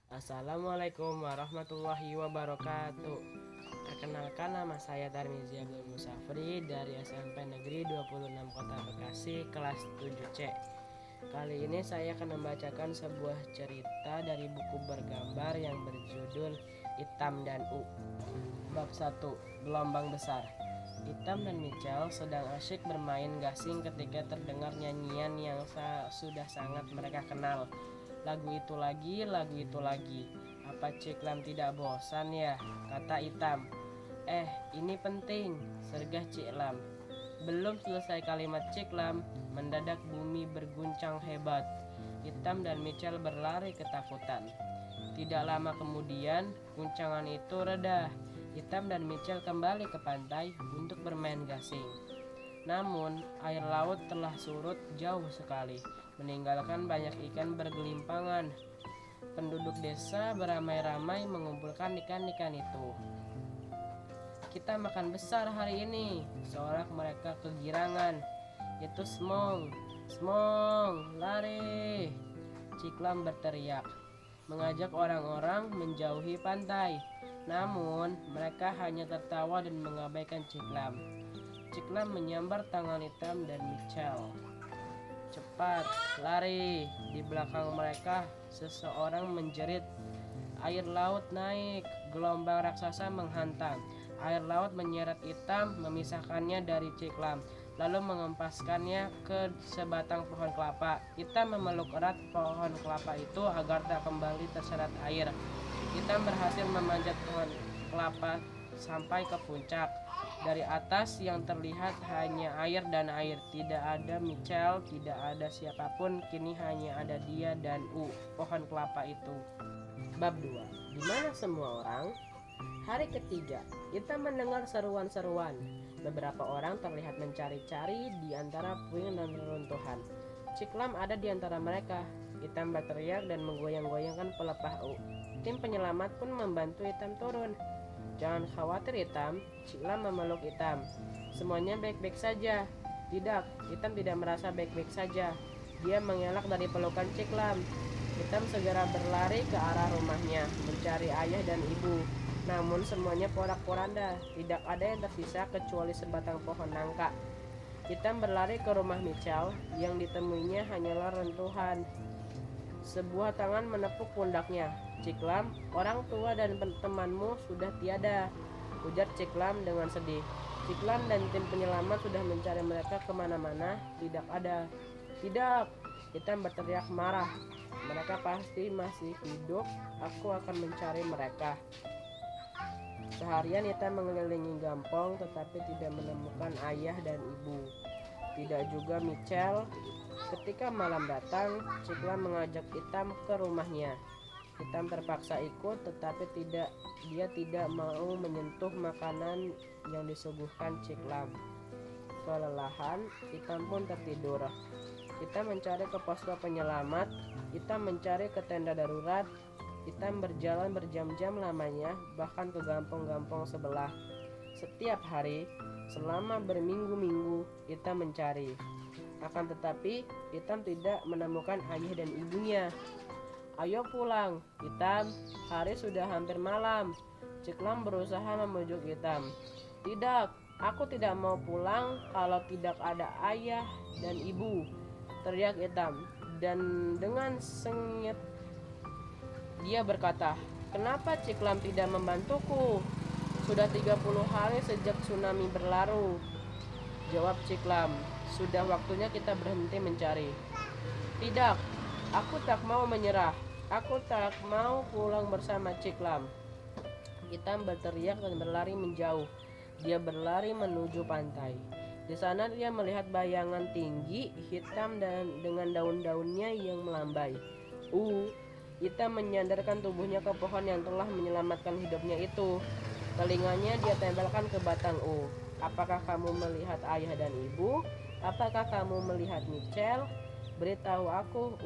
Assalamualaikum warahmatullahi wabarakatuh. Perkenalkan, nama saya Tarmizi Abdul Musafri dari SMP Negeri 26 Kota Bekasi kelas 7C. Kali ini saya akan membacakan sebuah cerita dari buku bergambar yang berjudul Itam dan U. Bab 1. Gelombang Besar. Itam dan Michel sedang asyik bermain gasing ketika terdengar nyanyian yang sudah sangat mereka kenal. Lagu itu lagi, lagu itu lagi. Apa Ciklam tidak bosan ya? Kata Itam. Ini penting, sergah Ciklam. Belum selesai kalimat Ciklam, mendadak bumi berguncang hebat. Itam dan Michel berlari ketakutan. Tidak lama kemudian, guncangan itu reda. Itam dan Michel kembali ke pantai untuk bermain gasing. Namun, air laut telah surut jauh sekali, meninggalkan banyak ikan bergelimpangan. Penduduk desa beramai-ramai mengumpulkan ikan-ikan itu. Kita makan besar hari ini, sorak mereka kegirangan. Itu Smong, Smong, lari! Ciklam berteriak, mengajak orang-orang menjauhi pantai. Namun, mereka hanya tertawa dan mengabaikan Ciklam. Ciklam menyambar tangan Itam dan Michel. Cepat, lari! Di belakang mereka, seseorang menjerit. Air laut naik, gelombang raksasa menghantam. Air laut menyeret Itam, memisahkannya dari Ciklam, lalu mengempaskannya ke sebatang pohon kelapa. Itam memeluk erat pohon kelapa itu agar tak kembali terseret air. Itam berhasil memanjat pohon kelapa sampai ke puncak. Dari atas yang terlihat hanya air dan air. Tidak ada Michel, tidak ada siapapun. Kini hanya ada dia dan U, pohon kelapa itu. Bab 2. Di mana semua orang? Hari ketiga, kita mendengar seruan-seruan. Beberapa orang terlihat mencari-cari di antara puing dan reruntuhan. Ciklam ada di antara mereka. Itam berteriak dan menggoyang-goyangkan pelepah U. Tim penyelamat pun membantu Itam turun. Jangan khawatir Itam, Ciklam memeluk Itam. Semuanya baik-baik saja. Tidak, Itam tidak merasa baik-baik saja. Dia mengelak dari pelukan Ciklam. Itam segera berlari ke arah rumahnya, mencari ayah dan ibu. Namun semuanya porak-poranda, tidak ada yang tersisa kecuali sebatang pohon nangka. Itam berlari ke rumah Michel, yang ditemuinya hanyalah rentuhan. Sebuah tangan menepuk pundaknya. Ciklam, orang tua dan temanmu sudah tiada, ujar Ciklam dengan sedih. Ciklam dan tim penyelamat sudah mencari mereka kemana-mana, tidak ada. Tidak, Itam berteriak marah. Mereka pasti masih hidup, aku akan mencari mereka. Seharian Itam mengelilingi Gampong tetapi tidak menemukan ayah dan ibu. Tidak juga Michel. Ketika malam datang, Ciklam mengajak Itam ke rumahnya. Itam terpaksa ikut tetapi dia tidak mau menyentuh makanan yang disuguhkan Ciklam. Kelelahan, Itam pun tertidur. Itam mencari ke posko penyelamat. Itam mencari ke tenda darurat. Itam berjalan berjam-jam lamanya, bahkan ke gampong-gampong sebelah. Setiap hari, selama berminggu-minggu, Itam mencari. Akan tetapi, Itam tidak menemukan ayah dan ibunya. Ayo pulang, Itam. Hari sudah hampir malam. Ciklam berusaha membujuk Itam. Tidak, aku tidak mau pulang kalau tidak ada ayah dan ibu, teriak Itam. Dan dengan sengit dia berkata, kenapa Ciklam tidak membantuku? Sudah 30 hari sejak tsunami berlalu. Jawab Ciklam, sudah waktunya kita berhenti mencari. Tidak, aku tak mau menyerah. Aku tak mau pulang bersama Ciklam. Itam berteriak dan berlari menjauh. Dia berlari menuju pantai. Di sana dia melihat bayangan tinggi hitam dan dengan daun-daunnya yang melambai. Itam menyandarkan tubuhnya ke pohon yang telah menyelamatkan hidupnya itu. Telinganya dia tempelkan ke batang U. Apakah kamu melihat ayah dan ibu? Apakah kamu melihat Michel? Beritahu aku,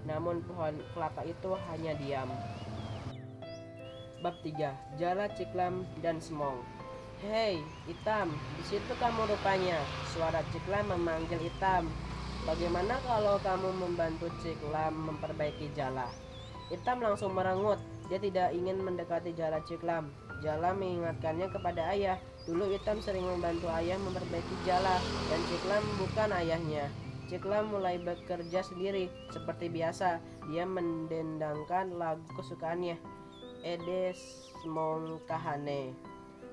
Namun pohon kelapa itu hanya diam. Bab 3. Jala Ciklam dan Smong. Hei, Itam, di situ kamu rupanya. Suara Ciklam memanggil Itam. Bagaimana kalau kamu membantu Ciklam memperbaiki jala? Hitam langsung merengut. Dia tidak ingin mendekati Jala Ciklam. Jala mengingatkannya kepada ayah. Dulu Hitam sering membantu ayah memperbaiki Jala, dan Ciklam bukan ayahnya. Ciklam mulai bekerja sendiri. Seperti biasa, dia mendendangkan lagu kesukaannya, Edes Mongkahane.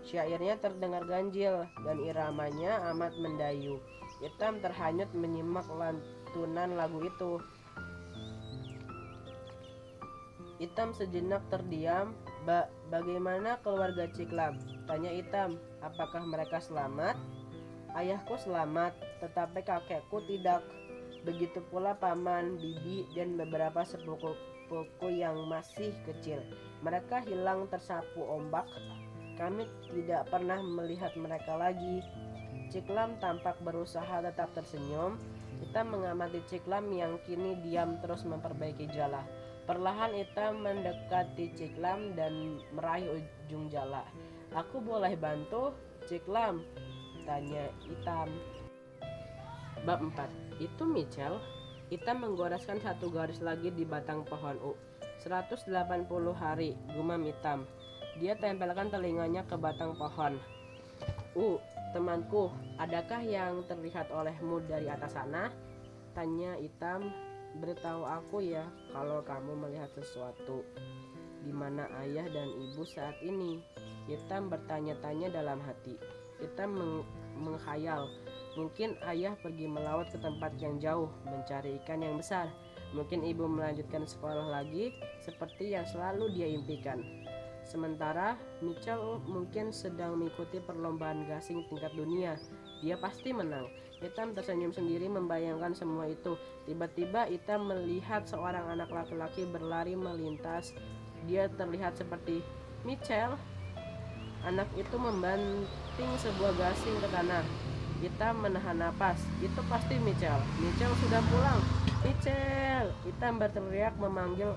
Syairnya terdengar ganjil dan iramanya amat mendayu. Hitam terhanyut menyimak lantunan lagu itu. Hitam sejenak terdiam. Bagaimana keluarga Ciklam? Tanya Hitam. Apakah mereka selamat? Ayahku selamat, tetapi kakekku tidak. Begitu pula paman, bibi, dan beberapa sepupuku yang masih kecil. Mereka hilang tersapu ombak. Kami tidak pernah melihat mereka lagi. Ciklam tampak berusaha tetap tersenyum. Hitam mengamati Ciklam yang kini diam terus memperbaiki Jala. Perlahan Hitam mendekati Ciklam dan meraih ujung Jala. Aku boleh bantu, Ciklam? Tanya Hitam. Bab 4. Itu Michel? Hitam menggoreskan satu garis lagi di batang pohon 180 hari, gumam Hitam. Dia tempelkan telinganya ke batang pohon. Temanku, adakah yang terlihat olehmu dari atas sana? Tanya Hitam. Beritahu aku ya kalau kamu melihat sesuatu. Di mana ayah dan ibu saat ini? Hitam bertanya-tanya dalam hati. Hitam menghayal. Mungkin ayah pergi melaut ke tempat yang jauh mencari ikan yang besar. Mungkin ibu melanjutkan sekolah lagi seperti yang selalu dia impikan. Sementara Michel mungkin sedang mengikuti perlombaan gasing tingkat dunia. Dia pasti menang. Hitam tersenyum sendiri membayangkan semua itu. Tiba-tiba Hitam melihat seorang anak laki-laki berlari melintas. Dia terlihat seperti Michel. Anak itu membanting sebuah gasing ke tanah. Hitam menahan napas. Itu pasti Michel. Michel sudah pulang. Michel! Hitam berteriak memanggil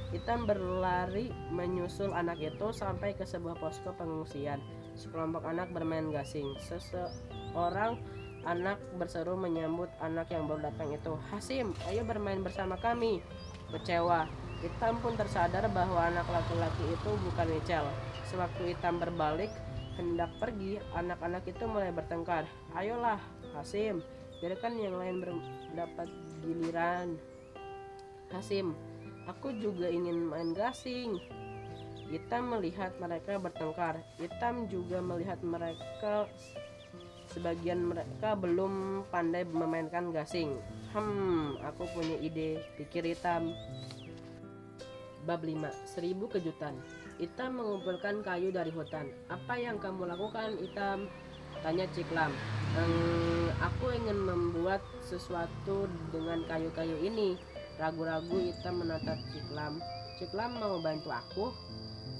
Hitam berlari menyusul anak itu sampai ke sebuah posko pengungsian. Sekelompok anak bermain gasing. Seseorang anak berseru menyambut anak yang baru datang itu. Hasim, ayo bermain bersama kami. Kecewa, Hitam pun tersadar bahwa anak laki-laki itu bukan Michel. Sewaktu Hitam berbalik hendak pergi, anak-anak itu mulai bertengkar. Ayolah, Hasim, biarkan yang lain mendapat giliran. Hasim, aku juga ingin main gasing. Hitam melihat mereka bertengkar. Hitam juga melihat sebagian mereka belum pandai memainkan gasing. Aku punya ide, pikir Hitam. Bab 5. 1000 kejutan. Hitam mengumpulkan kayu dari hutan. Apa yang kamu lakukan, Hitam? Tanya Ciklam. Aku ingin membuat sesuatu dengan kayu-kayu ini. Ragu-ragu Hitam menatap Ciklam. Ciklam mau bantu aku?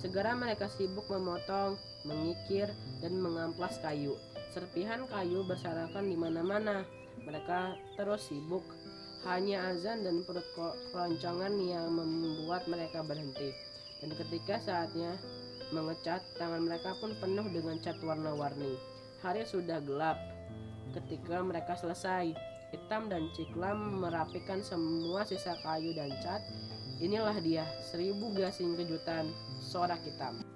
Segera mereka sibuk memotong, mengikir, dan mengamplas kayu. Serpihan kayu berserakan di mana-mana. Mereka terus sibuk. Hanya azan dan perut keroncongan yang membuat mereka berhenti. Dan ketika saatnya mengecat, tangan mereka pun penuh dengan cat warna-warni. Hari sudah gelap ketika mereka selesai. Hitam dan Ciklam merapikan semua sisa kayu dan cat. Inilah dia, 1000 gasing kejutan, sorak Hitam.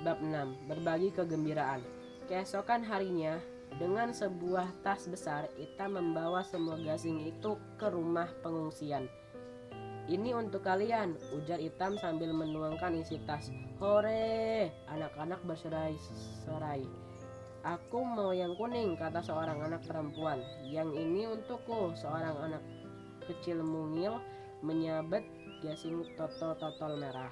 Bab 6. Berbagi kegembiraan. Keesokan harinya, dengan sebuah tas besar, Hitam membawa semua gasing itu ke rumah pengungsian. Ini untuk kalian, ujar Hitam sambil menuangkan isi tas. Hore! Anak-anak berserai-serai. Aku mau yang kuning, kata seorang anak perempuan. Yang ini untukku, seorang anak kecil mungil menyabet gasing totol merah.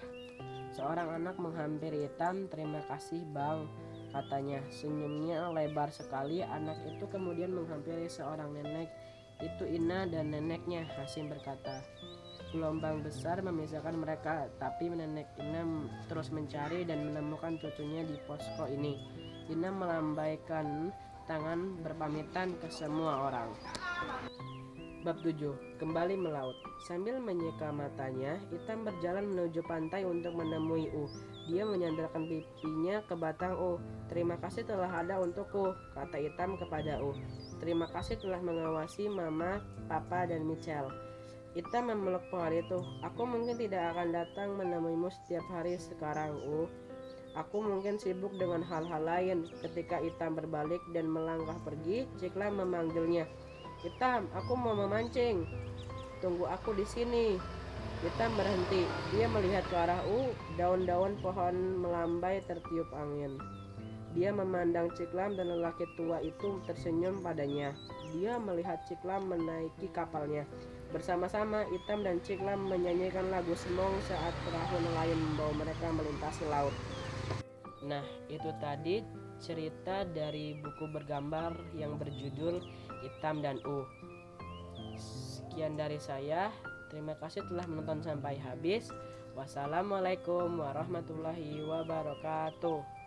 Seorang anak menghampiri Hitam. Terima kasih bang, katanya. Senyumnya lebar sekali. Anak itu kemudian menghampiri seorang nenek. Itu Ina dan neneknya, Hasim berkata. Gelombang besar memisahkan mereka, tapi nenek Ina terus mencari dan menemukan cucunya di posko ini. Ina melambaikan tangan berpamitan ke semua orang. Bab 7. Kembali melaut. Sambil menyeka matanya, Hitam berjalan menuju pantai untuk menemui Dia menyandarkan pipinya ke batang Terima kasih telah ada untukku, kata Hitam kepada Terima kasih telah mengawasi Mama, Papa, dan Michel. Itam memeluk pohon itu. Aku mungkin tidak akan datang menemuimu setiap hari sekarang, Aku mungkin sibuk dengan hal-hal lain. Ketika Itam berbalik dan melangkah pergi, Ciklam memanggilnya. Itam, aku mau memancing. Tunggu aku di sini. Itam berhenti. Dia melihat ke arah daun-daun pohon melambai tertiup angin. Dia memandang Ciklam dan lelaki tua itu tersenyum padanya. Dia melihat Ciklam menaiki kapalnya. Bersama-sama Itam dan Ciklam menyanyikan lagu Semong saat perahu nelayan membawa mereka melintasi laut. Nah, itu tadi cerita dari buku bergambar yang berjudul Itam dan Sekian dari saya. Terima kasih telah menonton sampai habis. Wassalamualaikum warahmatullahi wabarakatuh.